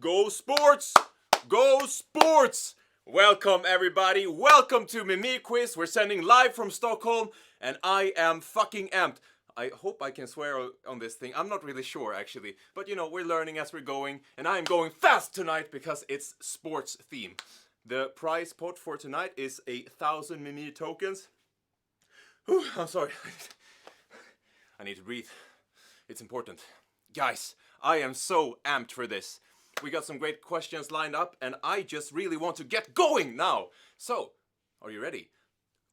Go sports! Go sports! Welcome everybody, welcome to Mimir quiz. We're sending live from Stockholm and I am fucking amped. I hope I can swear on this thing. I'm not really sure actually, but you know, we're learning as we're going and I'm going fast tonight because it's sports theme. The prize pot for tonight is 1,000 Mimir tokens. Whew, I'm sorry. I need to breathe. It's important. Guys, I am so amped for this. We got some great questions lined up and I just really want to get going now. So, are you ready?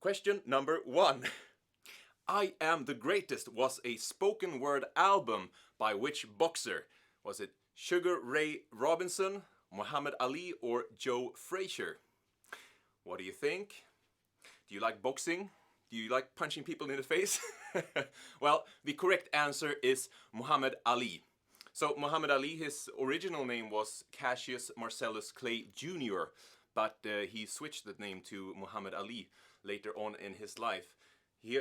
Question number 1. I Am the Greatest was a spoken word album by which boxer? Was it Sugar Ray Robinson, Muhammad Ali, or Joe Frazier? What do you think? Do you like boxing? Do you like punching people in the face? Well, the correct answer is Muhammad Ali. So Muhammad Ali, his original name was Cassius Marcellus Clay Jr., but he switched the name to Muhammad Ali later on in his life. He,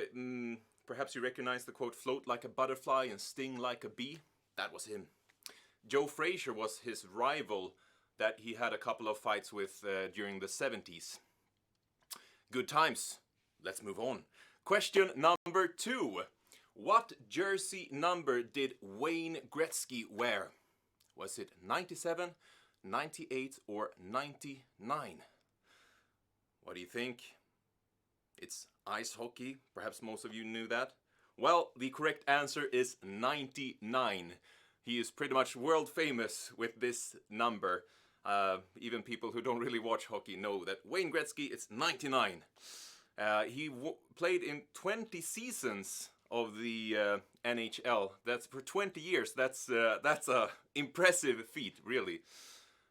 perhaps you recognize the quote, "Float like a butterfly and sting like a bee." That was him. Joe Frazier was his rival that he had a couple of fights with during the 70s. Good times. Let's move on. Question number 2. What jersey number did Wayne Gretzky wear? Was it 97, 98, or 99? What do you think? It's ice hockey. Perhaps most of you knew that. Well, the correct answer is 99. He is pretty much world famous with this number. Even people who don't really watch hockey know that Wayne Gretzky is 99. He played in 20 seasons of the NHL. That's for 20 years. That's a impressive feat, really.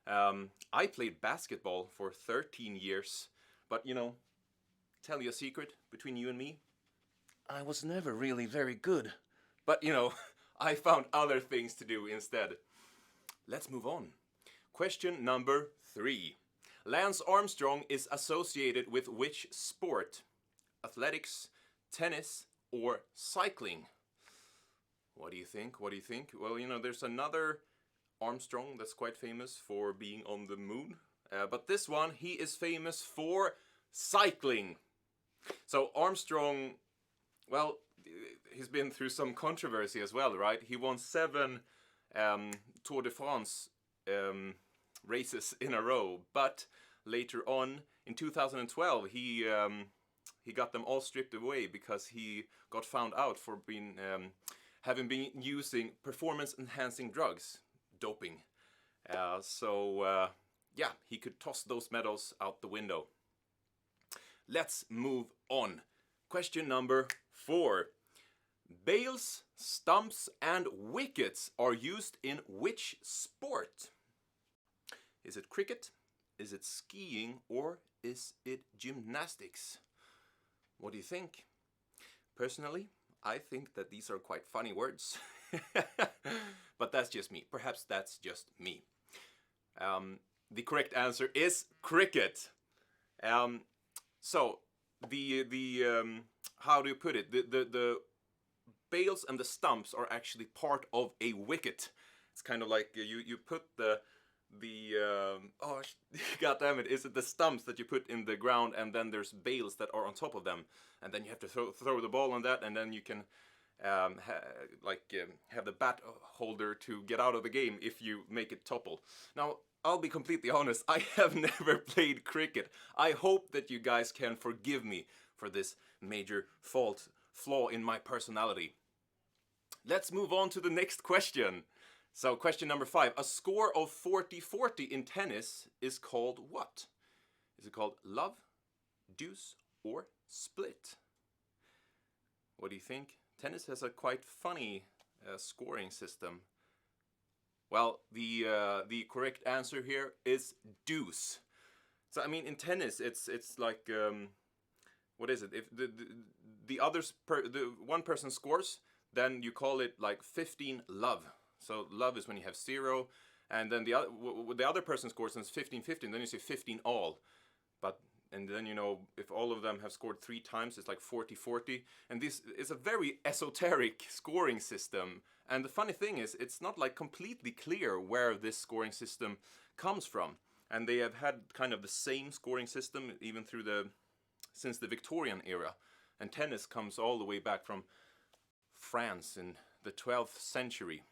I played basketball for 13 years, but you know, tell you a secret between you and me, I was never really very good. But you know, I found other things to do instead. Let's move on. Question number 3. Lance Armstrong is associated with which sport? Athletics, tennis, or cycling? What do you think? What do you think? Well, you know, there's another Armstrong that's quite famous for being on the moon. But this one, he is famous for cycling. So Armstrong, well, he's been through some controversy as well, right? He won 7 Tour de France races in a row, but later on in 2012 he got them all stripped away because he got found out for being having been using performance enhancing drugs, doping. Yeah, he could toss those medals out the window. Let's move on. Question number 4. Bails, stumps, and wickets are used in which sport? Is it cricket? Is it skiing? Or is it gymnastics? What do you think? Personally, I think that these are quite funny words. But that's just me. Perhaps that's just me. The correct answer is cricket. So, how do you put it? The bails and the stumps are actually part of a wicket. It's kind of like you put God damn it, is it the stumps that you put in the ground and then there's bails that are on top of them, and then you have to throw the ball on that, and then you can have the bat holder to get out of the game if you make it topple. Now, I'll be completely honest, I have never played cricket. I hope that you guys can forgive me for this major flaw in my personality. Let's move on to the next question. So, question number 5. A score of 40-40 in tennis is called what? Is it called love, deuce, or split? What do you think? Tennis has a quite funny scoring system. Well, the correct answer here is deuce. So, I mean, in tennis, it's like what is it? If the one person scores, then you call it like 15 love. So love is when you have 0, and then the other person scores and it's 15-15, then you say 15 all. And then, you know, if all of them have scored 3 times, it's like 40-40. And this is a very esoteric scoring system. And the funny thing is, it's not like completely clear where this scoring system comes from. And they have had kind of the same scoring system even since the Victorian era. And tennis comes all the way back from France in the 12th century.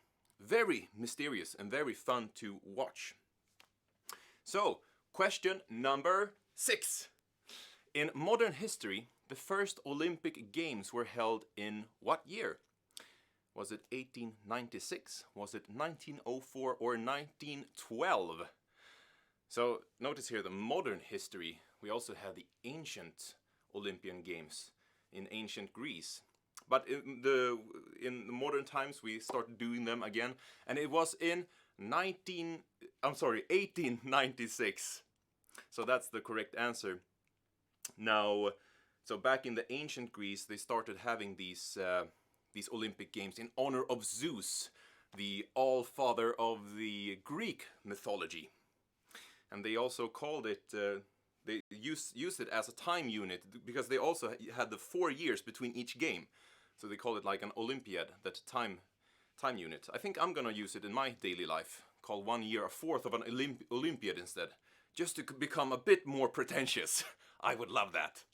Very mysterious and very fun to watch. So, question number 6. In modern history, the first Olympic Games were held in what year? Was it 1896? Was it 1904 or 1912? So notice here the modern history. We also have the ancient Olympian Games in ancient Greece. But in the modern times we started doing them again, and it was in 1896. So that's the correct answer. Now, so back in the ancient Greece, they started having these Olympic Games in honor of Zeus, the all-father of the Greek mythology. And they also called it, they used it as a time unit, because they also had the 4 years between each game. So they call it like an Olympiad, that time unit. I think I'm gonna use it in my daily life, call 1 year a fourth of an Olympiad instead, just to become a bit more pretentious. I would love that.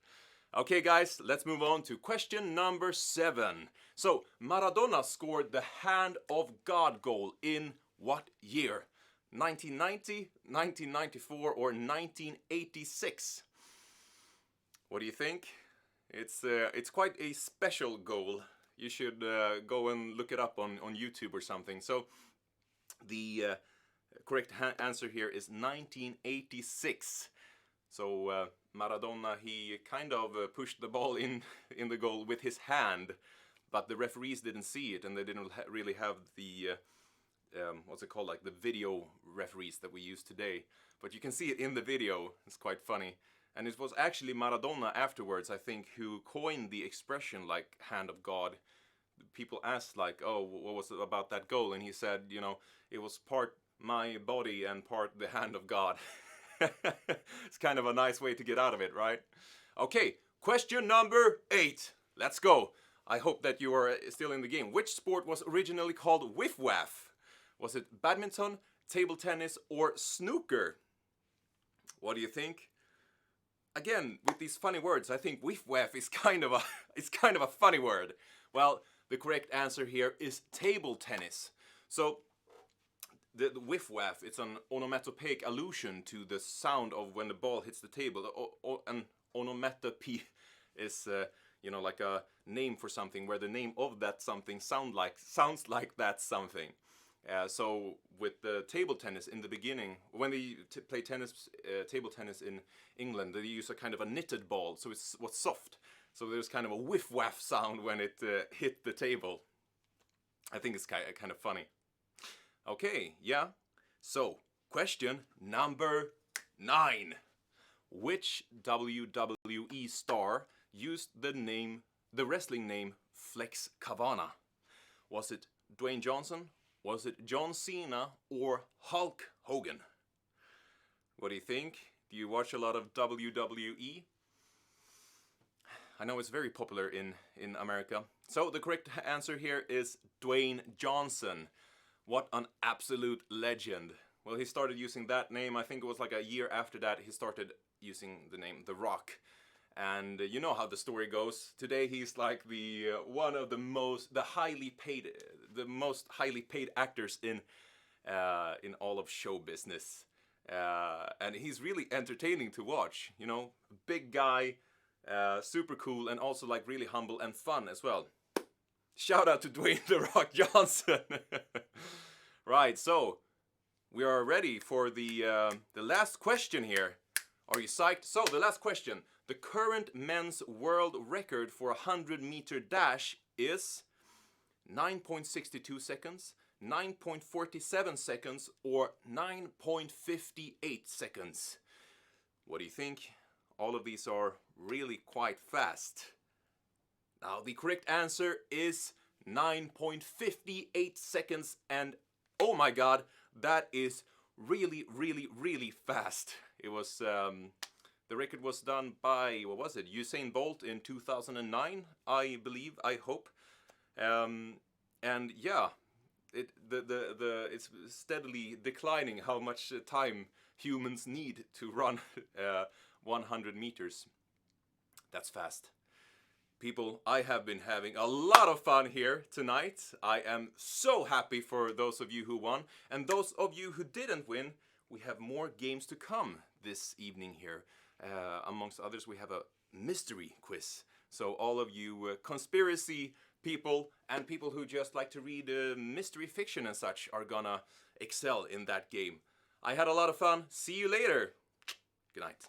Okay guys, let's move on to question number 7. So, Maradona scored the Hand of God goal in what year? 1990, 1994 or 1986? What do you think? It's quite a special goal. You should go and look it up on YouTube or something. So, the correct answer here is 1986. So Maradona, he kind of pushed the ball in the goal with his hand, but the referees didn't see it, and they didn't really have the what's it called, like the video referees that we use today. But you can see it in the video. It's quite funny. And it was actually Maradona afterwards, I think, who coined the expression like Hand of God. People asked like, oh, what was it about that goal? And he said, you know, it was part my body and part the hand of God. It's kind of a nice way to get out of it, right? Okay, question number 8. Let's go. I hope that you are still in the game. Which sport was originally called whiff-waff? Was it badminton, table tennis, or snooker? What do you think? Again, with these funny words, I think whiff-waff is kind of a funny word. Well, the correct answer here is table tennis. So the whiff-waff, it's an onomatopoeic allusion to the sound of when the ball hits the table. An onomatopoeia is, you know, like a name for something where the name of that something sounds like that something. So with the table tennis in the beginning, when they play tennis, table tennis in England, they use a kind of a knitted ball, so it's what's soft. So there's kind of a whiff-waff sound when it hit the table. I think it's kind of funny. Okay, yeah. So, question number 9. Which WWE star used the wrestling name Flex Kavana? Was it Dwayne Johnson? Was it John Cena or Hulk Hogan? What do you think? Do you watch a lot of WWE? I know it's very popular in America. So the correct answer here is Dwayne Johnson. What an absolute legend. Well, he started using that name, I think it was like a year after that, he started using the name The Rock. And you know how the story goes. Today he's like the one of the most highly paid actors in all of show business. And he's really entertaining to watch. You know, big guy, super cool, and also like really humble and fun as well. Shout out to Dwayne The Rock Johnson. Right, so we are ready for the last question here. Are you psyched? So the last question. The current men's world record for a 100-meter dash is 9.62 seconds, 9.47 seconds, or 9.58 seconds. What do you think? All of these are really quite fast. Now, the correct answer is 9.58 seconds, and oh my god, that is really, really, really fast. It was, the record was done by, what was it, Usain Bolt in 2009, I believe, I hope. And yeah, it's steadily declining how much time humans need to run 100 meters. That's fast. People, I have been having a lot of fun here tonight. I am so happy for those of you who won. And those of you who didn't win, we have more games to come this evening here. Amongst others, we have a mystery quiz. So all of you conspiracy people and people who just like to read mystery fiction and such are gonna excel in that game. I had a lot of fun. See you later. Good night.